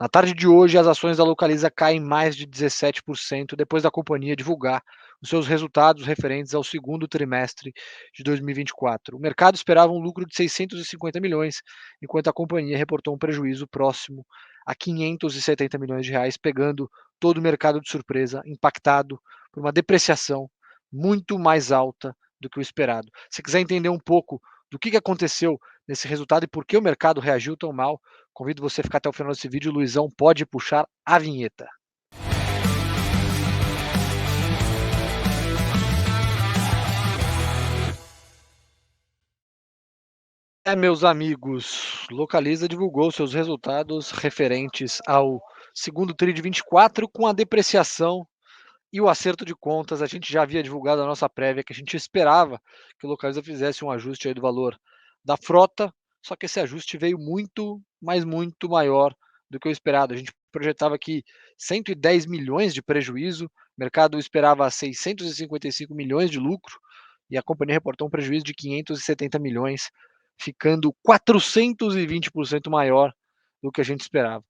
Na tarde de hoje, as ações da Localiza caem mais de 17% depois da companhia divulgar os seus resultados referentes ao segundo trimestre de 2024. O mercado esperava um lucro de 650 milhões, enquanto a companhia reportou um prejuízo próximo a 570 milhões de reais, pegando todo o mercado de surpresa, impactado por uma depreciação muito mais alta do que o esperado. Se quiser entender um pouco do que aconteceu nesse resultado e por que o mercado reagiu tão mal, convido você a ficar até o final desse vídeo. O Luizão pode puxar a vinheta. Meus amigos, Localiza divulgou seus resultados referentes ao segundo TRI de 24 com a depreciação e o acerto de contas. A gente já havia divulgado a nossa prévia que a gente esperava que o Localiza fizesse um ajuste aí do valor da frota, só que esse ajuste veio muito, mas muito maior do que o esperado. A gente projetava aqui 110 milhões de prejuízo, o mercado esperava 655 milhões de lucro e a companhia reportou um prejuízo de 570 milhões, ficando 420% maior do que a gente esperava.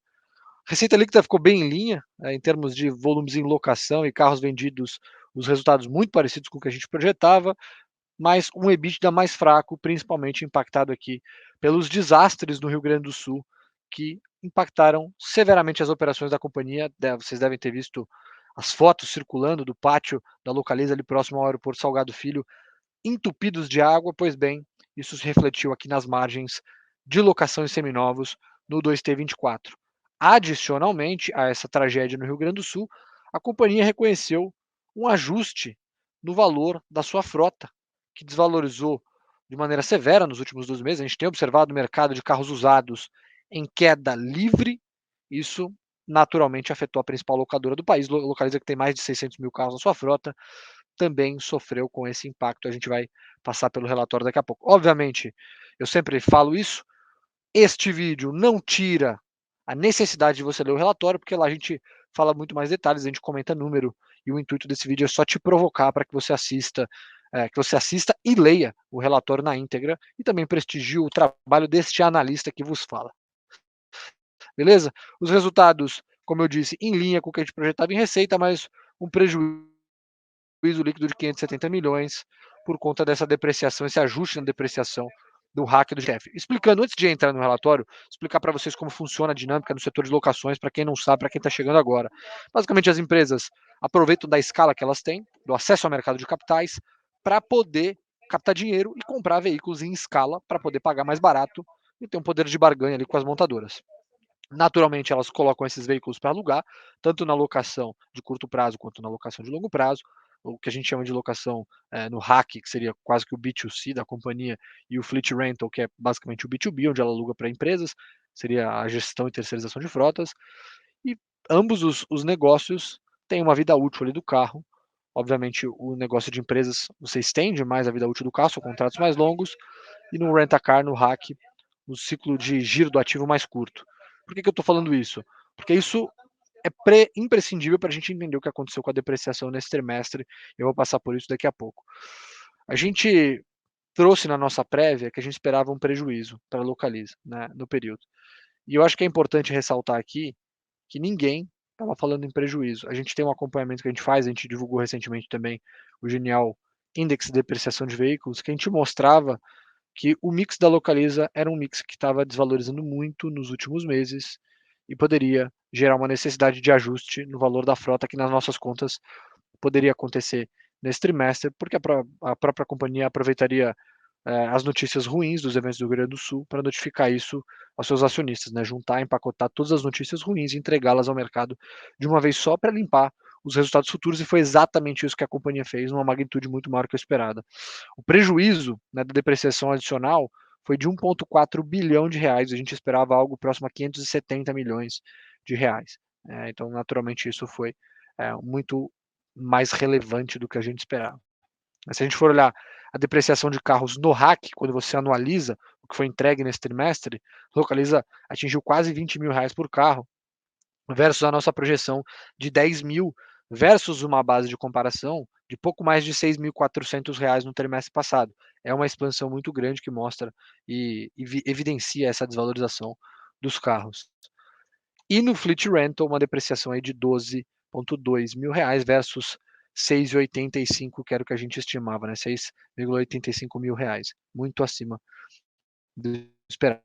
A receita líquida ficou bem em linha, em termos de volumes em locação e carros vendidos, os resultados muito parecidos com o que a gente projetava, mas um EBITDA mais fraco, principalmente impactado aqui pelos desastres no Rio Grande do Sul, que impactaram severamente as operações da companhia. Vocês devem ter visto as fotos circulando do pátio da Localiza ali próximo ao aeroporto Salgado Filho, entupidos de água. Pois bem, isso se refletiu aqui nas margens de locação e seminovos no 2T24. Adicionalmente a essa tragédia no Rio Grande do Sul, a companhia reconheceu um ajuste no valor da sua frota, que desvalorizou de maneira severa nos últimos 2 meses. A gente tem observado o mercado de carros usados em queda livre. Isso naturalmente afetou a principal locadora do país, Localiza, que tem mais de 600 mil carros na sua frota, também sofreu com esse impacto. A gente vai passar pelo relatório daqui a pouco. Obviamente, eu sempre falo isso, este vídeo não tira a necessidade de você ler o relatório, porque lá a gente fala muito mais detalhes, a gente comenta número, e o intuito desse vídeo é só te provocar para que você assista e leia o relatório na íntegra e também prestigie o trabalho deste analista que vos fala. Beleza? Os resultados, como eu disse, em linha com o que a gente projetava em receita, mas um prejuízo líquido de 570 milhões por conta dessa depreciação, esse ajuste na depreciação do hack do GF. Explicando, antes de entrar no relatório, explicar para vocês como funciona a dinâmica no setor de locações, para quem não sabe, para quem está chegando agora. Basicamente, as empresas aproveitam da escala que elas têm, do acesso ao mercado de capitais, para poder captar dinheiro e comprar veículos em escala para poder pagar mais barato e ter um poder de barganha ali com as montadoras. Naturalmente, elas colocam esses veículos para alugar, tanto na locação de curto prazo quanto na locação de longo prazo, o que a gente chama de locação no RAC, que seria quase que o B2C da companhia, e o Fleet Rental, que é basicamente o B2B, onde ela aluga para empresas, seria a gestão e terceirização de frotas. E ambos os negócios têm uma vida útil ali do carro. Obviamente, o negócio de empresas, você estende mais a vida útil do carro, são contratos mais longos, e no Rent-A-Car, no RAC, o ciclo de giro do ativo mais curto. Por que eu estou falando isso? Porque isso é imprescindível para a gente entender o que aconteceu com a depreciação nesse trimestre. Eu vou passar por isso daqui a pouco. A gente trouxe na nossa prévia que a gente esperava um prejuízo para a Localiza, né, no período. E eu acho que é importante ressaltar aqui que ninguém estava falando em prejuízo. A gente tem um acompanhamento que a gente faz, a gente divulgou recentemente também o Genial Index de Depreciação de Veículos, que a gente mostrava que o mix da Localiza era um mix que estava desvalorizando muito nos últimos meses e poderia gerar uma necessidade de ajuste no valor da frota, que nas nossas contas poderia acontecer nesse trimestre, porque a própria companhia aproveitaria as notícias ruins dos eventos do Rio Grande do Sul para notificar isso aos seus acionistas, né? Juntar, empacotar todas as notícias ruins e entregá-las ao mercado de uma vez só para limpar os resultados futuros, e foi exatamente isso que a companhia fez, numa magnitude muito maior que a esperada. O prejuízo, né, da depreciação adicional foi de 1,4 bilhão de reais, a gente esperava algo próximo a 570 milhões de reais. Então, naturalmente, isso foi muito mais relevante do que a gente esperava. Mas se a gente for olhar a depreciação de carros no RAC, quando você anualiza o que foi entregue nesse trimestre, Localiza atingiu quase 20 mil reais por carro, versus a nossa projeção de 10 mil, versus uma base de comparação de pouco mais de 6.400 reais no trimestre passado. É uma expansão muito grande que mostra e evidencia essa desvalorização dos carros. E no Fleet Rental, uma depreciação aí de 12,2 mil reais versus 6,85, que era o que a gente estimava, né? 6,85 mil reais, muito acima do esperado.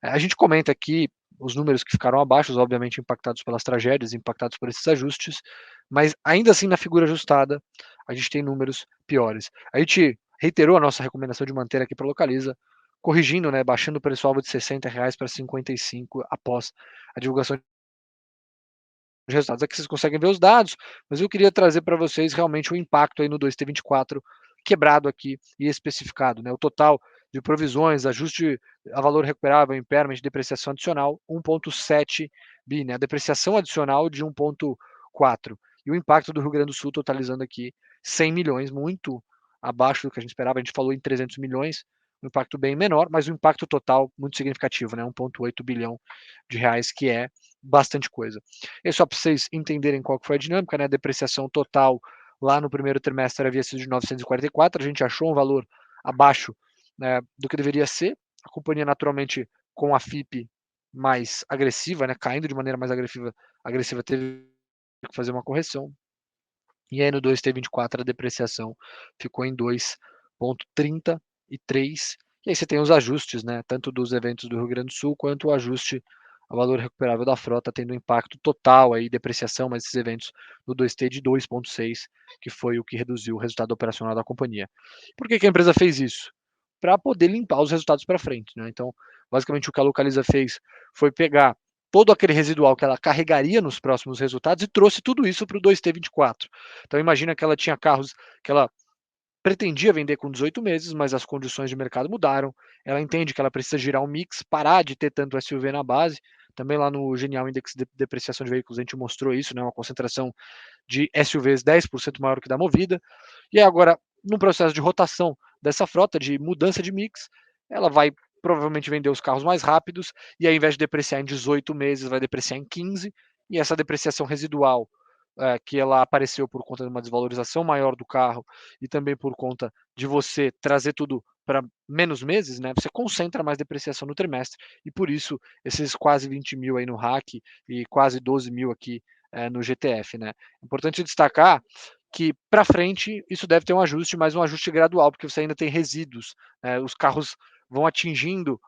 A gente comenta aqui os números que ficaram abaixo, obviamente impactados pelas tragédias, impactados por esses ajustes, mas ainda assim na figura ajustada, a gente tem números piores. A gente reiterou a nossa recomendação de manter aqui para Localiza, corrigindo, né, baixando o preço-alvo de R$ 60 para 55 após a divulgação de resultados. Aqui vocês conseguem ver os dados, mas eu queria trazer para vocês realmente o impacto aí no 2T24 quebrado aqui e especificado, né? O total de provisões, ajuste a valor recuperável, impairment, depreciação adicional, 1,7 bi, né? A depreciação adicional de 1,4. E o impacto do Rio Grande do Sul totalizando aqui 100 milhões, muito abaixo do que a gente esperava. A gente falou em 300 milhões, um impacto bem menor, mas o impacto total muito significativo, né? 1,8 bilhão de reais, que é bastante coisa. É só para vocês entenderem qual que foi a dinâmica, né? A depreciação total lá no primeiro trimestre havia sido de 944, a gente achou um valor abaixo, né, do que deveria ser. A companhia, naturalmente, com a FIP mais agressiva, né, caindo de maneira mais agressiva, teve que fazer uma correção. E aí no 2T24 a depreciação ficou em 2,33. E aí você tem os ajustes, né, tanto dos eventos do Rio Grande do Sul quanto o ajuste ao valor recuperável da frota, tendo um impacto total aí, depreciação, mas esses eventos no 2T de 2,6, que foi o que reduziu o resultado operacional da companhia. Por que a empresa fez isso? Para poder limpar os resultados para frente, né? Então, basicamente o que a Localiza fez foi pegar todo aquele residual que ela carregaria nos próximos resultados e trouxe tudo isso para o 2T24. Então imagina que ela tinha carros que ela pretendia vender com 18 meses, mas as condições de mercado mudaram. Ela entende que ela precisa girar um mix, parar de ter tanto SUV na base. Também lá no Genial Index de Depreciação de Veículos a gente mostrou isso, né? Uma concentração de SUVs 10% maior que da Movida. E agora, no processo de rotação dessa frota, de mudança de mix, ela vai provavelmente vender os carros mais rápidos e ao invés de depreciar em 18 meses, vai depreciar em 15. E essa depreciação residual, que ela apareceu por conta de uma desvalorização maior do carro e também por conta de você trazer tudo para menos meses, né? Você concentra mais depreciação no trimestre e por isso esses quase 20 mil aí no RAC e quase 12 mil aqui no GTF, né? Importante destacar que para frente isso deve ter um ajuste, mas um ajuste gradual, porque você ainda tem resíduos. Os carros vão atingindo,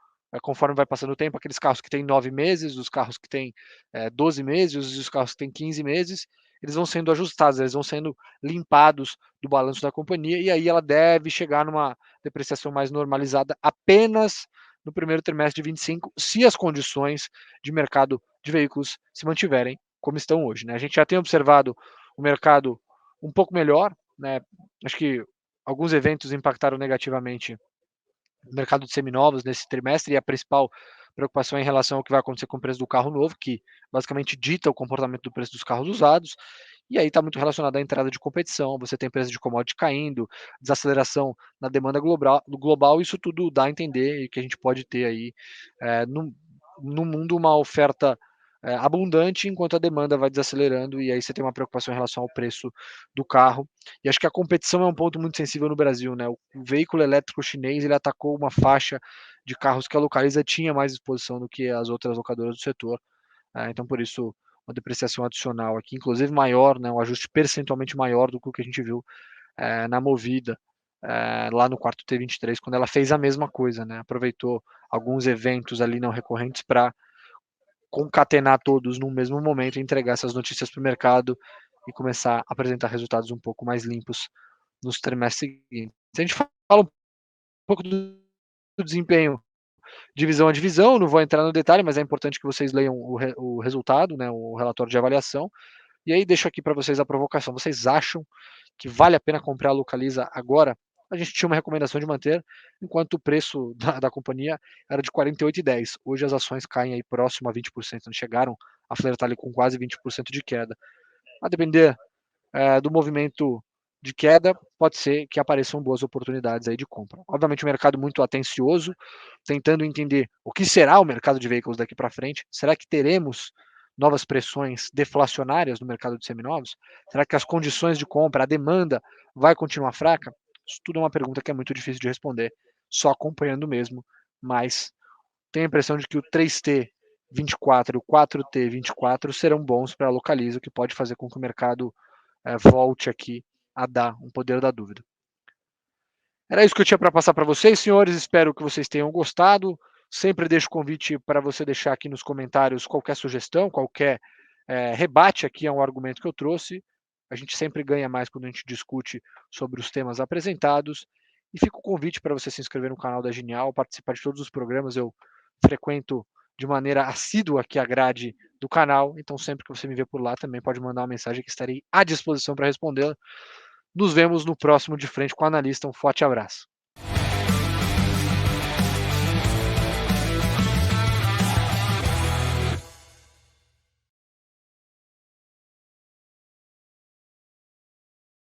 conforme vai passando o tempo, aqueles carros que têm 9 meses, os carros que têm 12 meses, os carros que têm 15 meses, eles vão sendo ajustados, eles vão sendo limpados do balanço da companhia, e aí ela deve chegar numa depreciação mais normalizada apenas no primeiro trimestre de 25, se as condições de mercado de veículos se mantiverem como estão hoje, né? A gente já tem observado o mercado um pouco melhor, né? Acho que alguns eventos impactaram negativamente o mercado de seminovos nesse trimestre e a principal preocupação é em relação ao que vai acontecer com o preço do carro novo, que basicamente dita o comportamento do preço dos carros usados. E aí está muito relacionado à entrada de competição, você tem preço de commodity caindo, desaceleração na demanda global, isso tudo dá a entender que a gente pode ter aí no mundo uma oferta abundante, enquanto a demanda vai desacelerando, e aí você tem uma preocupação em relação ao preço do carro. E acho que a competição é um ponto muito sensível no Brasil, né? O veículo elétrico chinês ele atacou uma faixa de carros que a Localiza tinha mais exposição do que as outras locadoras do setor. Então, por isso, uma depreciação adicional aqui, inclusive maior, né? Um ajuste percentualmente maior do que o que a gente viu na Movida. Lá no quarto T23, quando ela fez a mesma coisa, né? Aproveitou alguns eventos ali não recorrentes para concatenar todos no mesmo momento, entregar essas notícias para o mercado e começar a apresentar resultados um pouco mais limpos nos trimestres seguintes. A gente fala um pouco do desempenho divisão a divisão, não vou entrar no detalhe, mas é importante que vocês leiam o resultado, né, o relatório de avaliação. E aí deixo aqui para vocês a provocação. Vocês acham que vale a pena comprar a Localiza agora? A gente tinha uma recomendação de manter, enquanto o preço da companhia era de 48,10. Hoje as ações caem aí próximo a 20%, chegaram a flertar ali com quase 20% de queda. A depender do movimento de queda, pode ser que apareçam boas oportunidades aí de compra. Obviamente, o mercado muito atencioso, tentando entender o que será o mercado de veículos daqui para frente. Será que teremos novas pressões deflacionárias no mercado de seminovos? Será que as condições de compra, a demanda vai continuar fraca? Isso tudo é uma pergunta que é muito difícil de responder, só acompanhando mesmo, mas tenho a impressão de que o 3T 24 e o 4T24 serão bons para a Localiza, o que pode fazer com que o mercado volte aqui a dar um poder da dúvida. Era isso que eu tinha para passar para vocês, senhores. Espero que vocês tenham gostado. Sempre deixo o convite para você deixar aqui nos comentários qualquer sugestão, qualquer rebate aqui a um argumento que eu trouxe. A gente sempre ganha mais quando a gente discute sobre os temas apresentados. E fica o convite para você se inscrever no canal da Genial, participar de todos os programas. Eu frequento de maneira assídua aqui a grade do canal, então sempre que você me vê por lá também pode mandar uma mensagem que estarei à disposição para respondê-la. Nos vemos no próximo De Frente com o Analista. Um forte abraço.